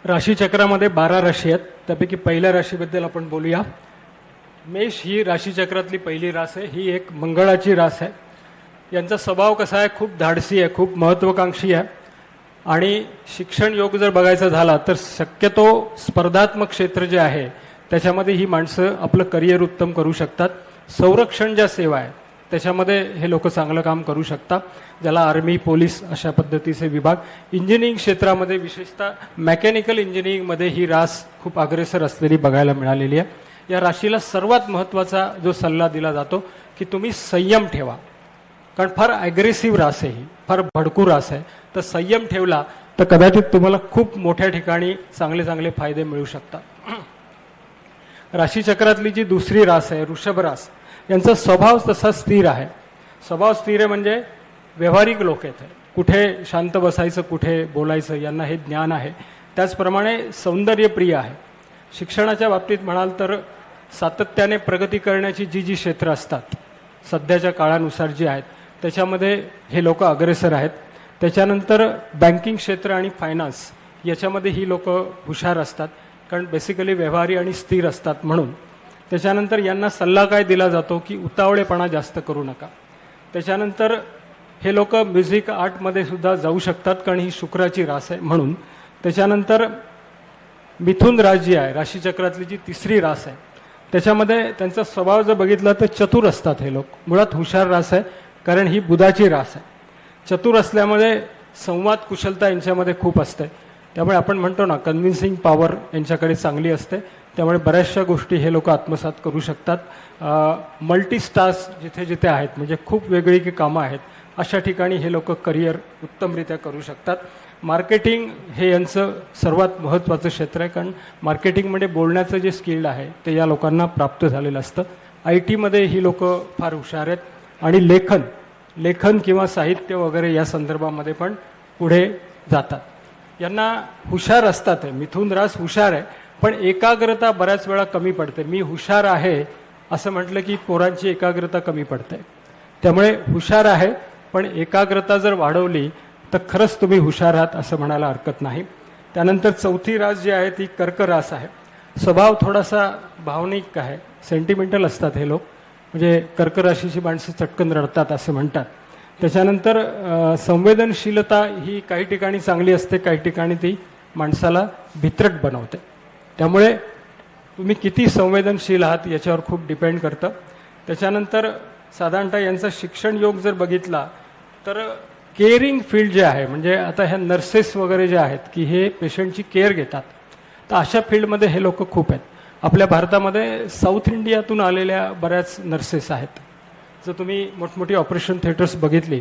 राशीचक्रामध्ये 12 राशी आहेत. त्यापैकी पहिल्या राशीबद्दल आपण बोलूया. मेष ही राशीचक्रातली पहिली रास आहे. ही एक मंगळाची रास आहे. यांचा स्वभाव कसा आहे? खूप धाडसी आहे, खूप महत्त्वाकांक्षी आहे. आणि शिक्षण योग जर बघायचा झाला तर शक्यतो स्पर्धात्मक क्षेत्र जे आहे त्याच्यामध्ये ही माणसं आपलं करिअर उत्तम करू शकतात. संरक्षण ज्या सेवा आहे त्याच्यामध्ये हे लोक चांगलं काम करू शकतात, ज्याला आर्मी, पोलीस अशा पद्धतीचे विभाग. इंजिनिअरिंग क्षेत्रामध्ये विशेषतः मेकॅनिकल इंजिनिअरिंगमध्ये ही रास खूप अग्रेसर असलेली बघायला मिळालेली आहे. या राशीला सर्वात महत्त्वाचा जो सल्ला दिला जातो की तुम्ही संयम ठेवा, कारण फार ॲग्रेसिव्ह रास आहे, ही फार भडकू रास आहे. तर संयम ठेवला तर कदाचित तुम्हाला खूप मोठ्या ठिकाणी चांगले चांगले फायदे मिळू शकतात. राशीचक्रातली जी दुसरी रास आहे वृषभ रास, यांचा स्वभाव तसा स्थिर आहे. स्वभाव स्थिर आहे म्हणजे व्यावहारिक लोक आहेत. कुठे शांत बसायचं, कुठे बोलायचं यांना हे ज्ञान आहे. त्याचप्रमाणे सौंदर्यप्रिय आहे. शिक्षणाच्या बाबतीत म्हणाल तर सातत्याने प्रगती करण्याची जी जी क्षेत्र असतात सध्याच्या काळानुसार जी आहेत त्याच्यामध्ये हे लोक अग्रेसर आहेत. त्याच्यानंतर बँकिंग क्षेत्र आणि फायनान्स याच्यामध्ये ही लोक हुशार असतात, कारण बेसिकली व्यवहारी आणि स्थिर असतात म्हणून. त्याच्यानंतर यांना सल्ला काय दिला जातो की उतावळेपणा जास्त करू नका. त्याच्यानंतर हे लोक म्युझिक आर्टमध्ये सुद्धा जाऊ शकतात, कारण ही शुक्राची रास आहे म्हणून. त्याच्यानंतर मिथुन रास जी आहे राशीचक्रातली जी तिसरी रास आहे त्याच्यामध्ये त्यांचा स्वभाव जर बघितला तर चतुर असतात हे लोक. मुळात हुशार रास आहे कारण ही बुधाची रास आहे. चतुर असल्यामुळे संवाद कुशलता यांच्यामध्ये खूप असते. त्यामुळे आपण म्हणतो ना कन्व्हिन्सिंग पॉवर यांच्याकडे चांगली असते. त्यामुळे बऱ्याचशा गोष्टी हे लोक आत्मसात करू शकतात. मल्टीस्टास्क जिथे जिथे आहेत म्हणजे खूप वेगळी की कामं आहेत अशा ठिकाणी हे लोक करिअर उत्तमरित्या करू शकतात. मार्केटिंग हे यांचं सर्वात महत्त्वाचं क्षेत्र आहे, कारण मार्केटिंगमध्ये बोलण्याचं जे स्किल आहे ते या लोकांना प्राप्त झालेलं असतं. IT मध्ये ही लोक फार हुशार आहेत. आणि लेखन किंवा साहित्य वगैरे या संदर्भामध्ये पण पुढे जातात. यांना हुशार असतात. आहे मिथुन रास हुशार आहे, पण एकाग्रता बऱ्याच वेळा कमी पडते. मी हुशार आहे असं म्हटलं की पोरांची एकाग्रता कमी पडते. त्यामुळे हुशार आहे पण एकाग्रता जर वाढवली तर खरंच तुम्ही हुशार आहात असं म्हणायला हरकत नाही. त्यानंतर चौथी रास जी आहे ती कर्क रास आहे. स्वभाव थोडासा भावनिक आहे, सेंटिमेंटल असतात हे लोक. म्हणजे कर्क राशीची माणसं चटकन रडतात असं म्हणतात. त्याच्यानंतर संवेदनशीलता ही काही ठिकाणी चांगली असते, काही ठिकाणी ती माणसाला भित्रट बनवते. त्यामुळे तुम्ही किती संवेदनशील आहात याच्यावर खूप डिपेंड करतं. त्याच्यानंतर साधारणतः यांचा शिक्षण योग जर बघितला तर केअरिंग फील्ड जे आहे, म्हणजे आता ह्या नर्सेस वगैरे जे आहेत की हे पेशंटची केअर घेतात, तर अशा फील्डमध्ये हे लोक खूप आहेत. आपल्या भारतामध्ये साऊथ इंडियातून आलेल्या बऱ्याच नर्सेस आहेत. जर तुम्ही मोठमोठी ऑपरेशन थिएटर्स बघितली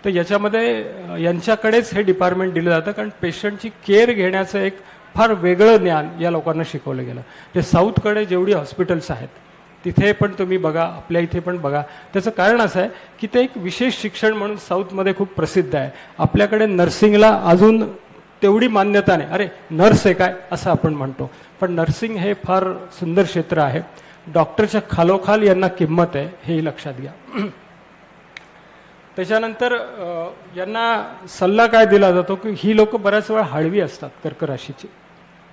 तर याच्यामध्ये यांच्याकडेच हे डिपार्टमेंट दिलं जातं, कारण पेशंटची केअर घेण्याचं एक फार वेगळं ज्ञान या लोकांना शिकवलं गेलं. जे साऊथकडे जेवढी हॉस्पिटल्स आहेत तिथे पण तुम्ही बघा, आपल्या इथे पण बघा. त्याचं कारण असं आहे की ते एक विशेष शिक्षण म्हणून साऊथमध्ये खूप प्रसिद्ध आहे. आपल्याकडे नर्सिंगला अजून तेवढी मान्यता नाही. अरे नर्स आहे काय असं आपण म्हणतो, पण नर्सिंग हे फार सुंदर क्षेत्र आहे. डॉक्टरच्या खालोखाल यांना किंमत आहे, हे लक्षात घ्या. त्याच्यानंतर यांना सल्ला काय दिला जातो की ही लोक बऱ्याच वेळा हळवी असतात. कर्क राशीची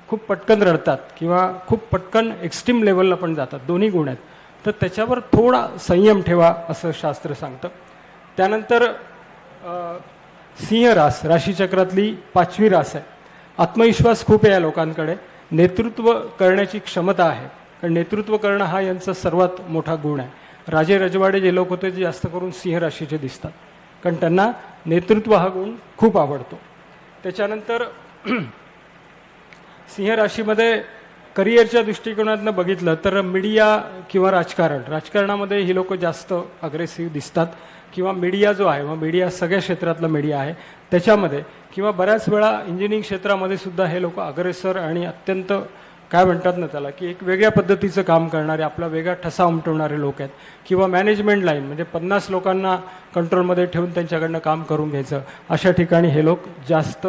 खूप पटकन रडतात किंवा खूप पटकन एक्स्ट्रीम लेवलला पण जातात. दोन्ही गुण आहेत. तर त्याच्यावर थोडा संयम ठेवा असं शास्त्र सांगतं. त्यानंतर सिंह रास राशीचक्रातली 5वी रास आहे. आत्मविश्वास खूप आहे या लोकांकडे. नेतृत्व करण्याची क्षमता आहे, कारण नेतृत्व करणं हा यांचा सर्वात मोठा गुण आहे. राजे रजवाडे जे लोक होते ते जास्त करून सिंह राशीचे दिसतात, कारण त्यांना नेतृत्व हा गुण खूप आवडतो. त्याच्यानंतर सिंह राशीमध्ये करिअरच्या दृष्टिकोनातून बघितलं तर मीडिया किंवा राजकारणामध्ये ही लोक जास्त अग्रेसिव्ह दिसतात. किंवा मीडिया जो आहे, मग मीडिया सगळ्या क्षेत्रातला मीडिया आहे त्याच्यामध्ये, किंवा बऱ्याच वेळा इंजिनिअरिंग क्षेत्रामध्ये सुद्धा हे लोक अग्रेसर आणि अत्यंत काय म्हणतात ना त्याला की एक वेगळ्या पद्धतीचं काम करणारे, आपला वेगळा ठसा उमटवणारे लोक आहेत. किंवा मॅनेजमेंट लाईन म्हणजे 50 लोकांना कंट्रोलमध्ये ठेवून त्यांच्याकडनं काम करून घ्यायचं, अशा ठिकाणी हे लोक जास्त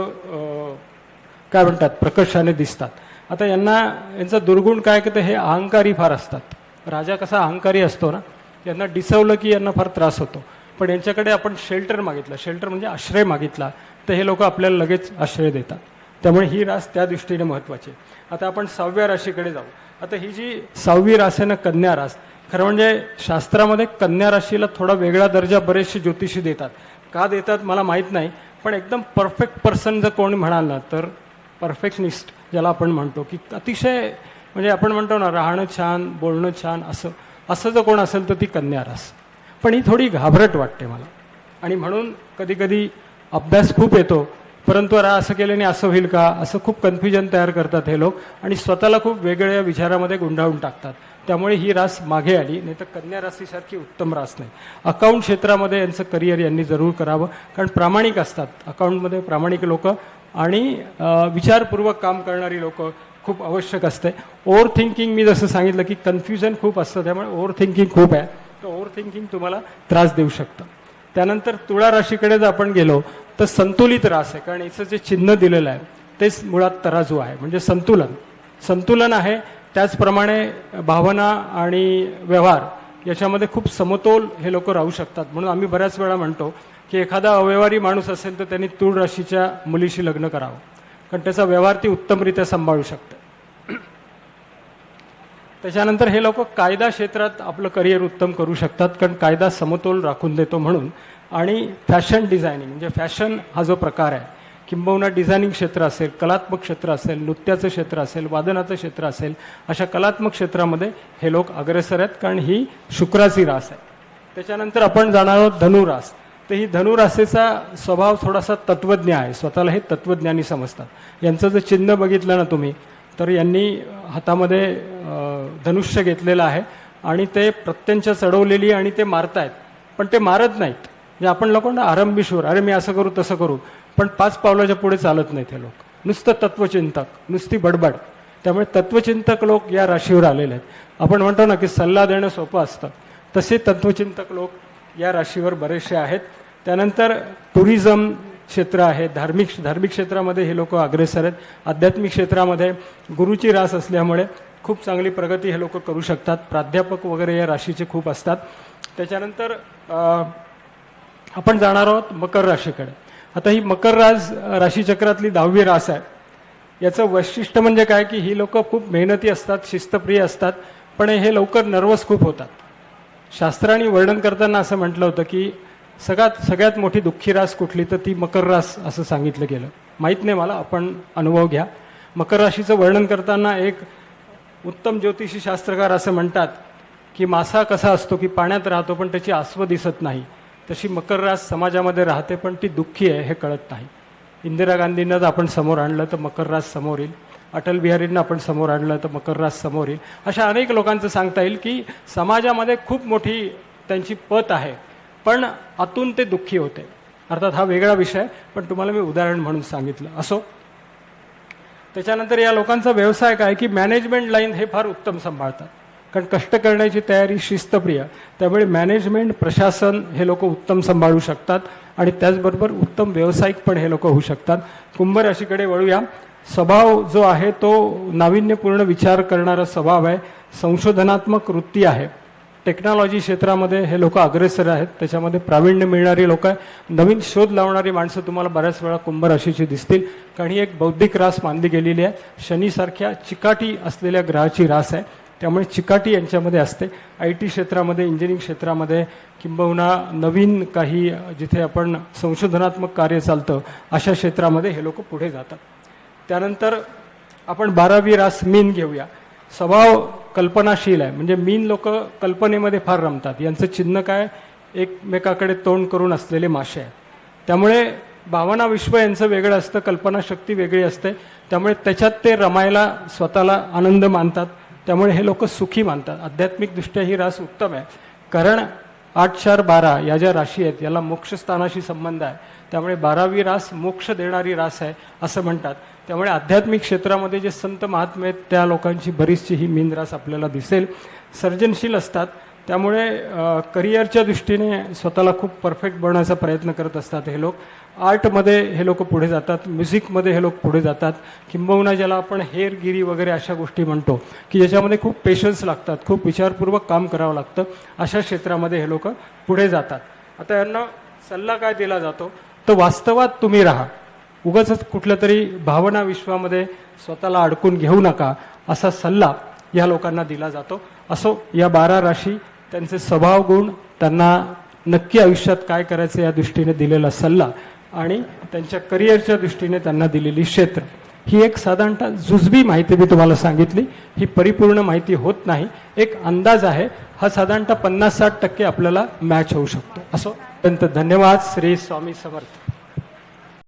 काय म्हणतात प्रकर्षाने दिसतात. आता यांचा दुर्गुण काय की हे अहंकारी फार असतात. राजा कसा अहंकारी असतो ना, यांना डिसवलं की यांना फार त्रास होतो. पण यांच्याकडे आपण शेल्टर मागितलं, शेल्टर म्हणजे आश्रय मागितला, तर हे लोक आपल्याला लगेच आश्रय देतात. त्यामुळे ही रास त्या दृष्टीने महत्त्वाची आहे. आता आपण 6व्या राशीकडे जाऊ. आता ही जी 6वी रास आहे ना, कन्या रास, खरं म्हणजे शास्त्रामध्ये कन्या राशीला थोडा वेगळा दर्जा बरेचसे ज्योतिषी देतात. का देतात मला माहीत नाही, पण एकदम परफेक्ट पर्सन जर कोणी म्हणाल ना, तर परफेक्शनिस्ट ज्याला आपण म्हणतो, की अतिशय म्हणजे आपण म्हणतो ना राहणं छान, बोलणं छान, असं जर कोण असेल तर ती कन्या रास. पण ही थोडी घाबरट वाटते मला, आणि म्हणून कधी कधी अभ्यास खूप येतो, परंतु असं केल्याने असं होईल का, असं खूप कन्फ्युजन तयार करतात हे लोक, आणि स्वतःला खूप वेगळ्या विचारामध्ये गुंडाळून टाकतात. त्यामुळे ही रास मागे आली, नाही तर कन्या राशीसारखी उत्तम रास नाही. अकाउंट क्षेत्रामध्ये यांचं करिअर यांनी जरूर करावं, कारण प्रामाणिक असतात अकाउंटमध्ये, प्रामाणिक लोक आणि विचारपूर्वक काम करणारी लोक खूप आवश्यक असते. ओव्हर थिंकिंग मी जसं सांगितलं की कन्फ्युजन खूप असतं, त्यामुळे ओव्हर थिंकिंग खूप आहे, तर ओव्हर थिंकिंग तुम्हाला त्रास देऊ शकतं. त्यानंतर तुळा राशीकडे जर आपण गेलो तर संतुलित रास आहे, कारण याचं जे चिन्ह दिलेलं आहे तेच मुळात तराजू आहे, म्हणजे संतुलन आहे. त्याचप्रमाणे भावना आणि व्यवहार याच्यामध्ये खूप समतोल हे लोक राहू शकतात. म्हणून आम्ही बऱ्याच वेळा म्हणतो की एखादा अव्यवहारी माणूस असेल तर त्यांनी तुळ राशीच्या मुलीशी लग्न करावं, कारण त्याचा व्यवहार ती उत्तमरित्या सांभाळू शकते. त्याच्यानंतर हे लोक कायदा क्षेत्रात आपलं करिअर उत्तम करू शकतात, कारण कायदा समतोल राखून देतो म्हणून. आणि फॅशन डिझायनिंग म्हणजे फॅशन हा जो प्रकार आहे, किंबहुना डिझायनिंग क्षेत्र असेल, कलात्मक क्षेत्र असेल, नृत्याचं क्षेत्र असेल, वादनाचं क्षेत्र असेल, अशा कलात्मक क्षेत्रामध्ये हे लोक अग्रेसर आहेत, कारण ही शुक्राची रास आहे. त्याच्यानंतर आपण जाणार आहोत धनुरास. तर ही धनुरासेचा स्वभाव थोडासा तत्त्वज्ञ आहे, स्वतःला हे तत्त्वज्ञानी समजतात. यांचं जर चिन्ह बघितलं ना तुम्ही, तर यांनी हातामध्ये धनुष्य घेतलेलं आहे आणि ते प्रत्यंच्या चढवलेली, आणि ते मारतायत, पण ते मारत नाहीत. म्हणजे आपण लोकांना आरंभीशूर, अरे मी असं करू तसं करू, पण 5 पावलाच्या पुढे चालत नाहीत हे लोक, नुसतं तत्वचिंतक, नुसती बडबड. त्यामुळे तत्वचिंतक लोक या राशीवर आलेले आहेत. आपण म्हणतो ना की सल्ला देणं सोपं असतं, तसे तत्वचिंतक लोक या राशीवर बरेचसे आहेत. त्यानंतर टुरिझम क्षेत्र आहे, धार्मिक क्षेत्रामध्ये हे लोक अग्रेसर आहेत. आध्यात्मिक क्षेत्रामध्ये गुरुची रास असल्यामुळे खूप चांगली प्रगती हे लोक करू शकतात. प्राध्यापक वगैरे या राशीचे खूप असतात. त्याच्यानंतर आपण जाणार आहोत मकर राशीकडे. आता ही मकर राशीचक्रातली 10वी रास आहे. याचं वैशिष्ट्य म्हणजे काय की ही लोक खूप मेहनती असतात, शिस्तप्रिय असतात, पण हे लवकर नर्वस खूप होतात. शास्त्राने वर्णन करताना असं म्हटलं होतं की सगळ्यात मोठी दुःखी रास कुठली, तर ती मकर रास असं सांगितलं गेलं. माहीत नाही मला, आपण अनुभव घ्या. मकर राशीचं वर्णन करताना एक उत्तम ज्योतिषी शास्त्रकार असं म्हणतात की मासा कसा असतो की पाण्यात राहतो पण त्याची आस्व दिसत नाही, तशी मकर रास समाजामध्ये राहते पण ती दुःखी आहे हे कळत नाही. इंदिरा गांधींना जर आपण समोर आणलं तर मकर रास समोर येईल, अटल बिहारींना आपण समोर आणलं तर मकर रास समोर येईल. अशा अनेक लोकांचं सांगता येईल की समाजामध्ये खूप मोठी त्यांची पत आहे, पण आतून ते दुःखी होते. अर्थात हा वेगळा विषय, पण तुम्हाला मी उदाहरण म्हणून सांगितलं. असो. त्याच्यानंतर या लोकांचा व्यवसाय काय की मॅनेजमेंट लाईन हे फार उत्तम सांभाळतात, कारण कष्ट करण्याची तयारी, शिस्तप्रिय, त्यामुळे मॅनेजमेंट, प्रशासन हे लोक उत्तम सांभाळू शकतात, आणि त्याचबरोबर उत्तम व्यावसायिक पण हे लोक होऊ शकतात. कुंभ राशीकडे वळूया. स्वभाव जो आहे तो नाविन्यपूर्ण विचार करणारा स्वभाव आहे, संशोधनात्मक वृत्ती आहे. टेक्नॉलॉजी क्षेत्रामध्ये हे लोक अग्रेसर आहेत, त्याच्यामध्ये प्रावीण्य मिळणारी लोक आहे. नवीन शोध लावणारी माणसं तुम्हाला बऱ्याच वेळा कुंभ राशीची दिसतील, कारण ही एक बौद्धिक रास मानली गेलेली आहे. शनीसारख्या चिकाटी असलेल्या ग्रहाची रास आहे, त्यामुळे चिकाटी यांच्यामध्ये असते. IT क्षेत्रामध्ये, इंजिनिअरिंग क्षेत्रामध्ये, किंबहुना नवीन काही जिथे आपण संशोधनात्मक कार्य चालतं अशा क्षेत्रामध्ये हे लोक पुढे जातात. त्यानंतर आपण 12वी रास मीन घेऊया. स्वभाव कल्पनाशील आहे, म्हणजे मीन लोक कल्पनेमध्ये फार रमतात. यांचं चिन्ह काय, एकमेकाकडे तोंड करून असलेले मासे आहेत. त्यामुळे भावना विश्व यांचं वेगळं असतं, कल्पनाशक्ती वेगळी असते, त्यामुळे त्याच्यात ते रमायला स्वतःला आनंद मानतात. त्यामुळे हे लोक सुखी मानतात. आध्यात्मिकदृष्ट्या ही रास उत्तम आहे, कारण 8, 4, 12 या ज्या राशी आहेत याला मोक्षस्थानाशी संबंध आहे, त्यामुळे 12वी रास मोक्ष देणारी रास आहे असं म्हणतात. त्यामुळे आध्यात्मिक क्षेत्रामध्ये जे संत महात्मे आहेत त्या लोकांची बरीचशी ही मीन रास आपल्याला दिसेल. सर्जनशील असतात, त्यामुळे करिअरच्या दृष्टीने स्वतःला खूप परफेक्ट बनवण्याचा प्रयत्न करत असतात हे लोक. आर्टमध्ये हे लोक पुढे जातात, म्युझिकमध्ये हे लोक पुढे जातात, किंबहुना ज्याला आपण हेरगिरी वगैरे अशा गोष्टी म्हणतो की ज्याच्यामध्ये खूप पेशन्स लागतात, खूप विचारपूर्वक काम करावं लागतं, अशा क्षेत्रामध्ये हे लोक पुढे जातात. आता यांना सल्ला काय दिला जातो, तर वास्तवात तुम्ही राहा, उगाचच कुठल्या तरी भावना विश्वामध्ये स्वतःला अडकून घेऊ नका असा सल्ला या लोकांना दिला जातो. असो, या 12 राशी त्यांचे स्वभाव गुण, त्यांना नक्की आयुष्यात काय करायचं या दृष्टीने दिलेला सल्ला आणि त्यांच्या करिअरच्या दृष्टीने त्यांना दिलेली क्षेत्र, ही एक साधारणतः जुजबी माहिती मी तुम्हाला सांगितली. ही परिपूर्ण माहिती होत नाही, एक अंदाज आहे. हा साधारणतः 50-60% आपल्याला मॅच होऊ शकतो. असो, अत्यंत धन्यवाद. श्री स्वामी समर्थ.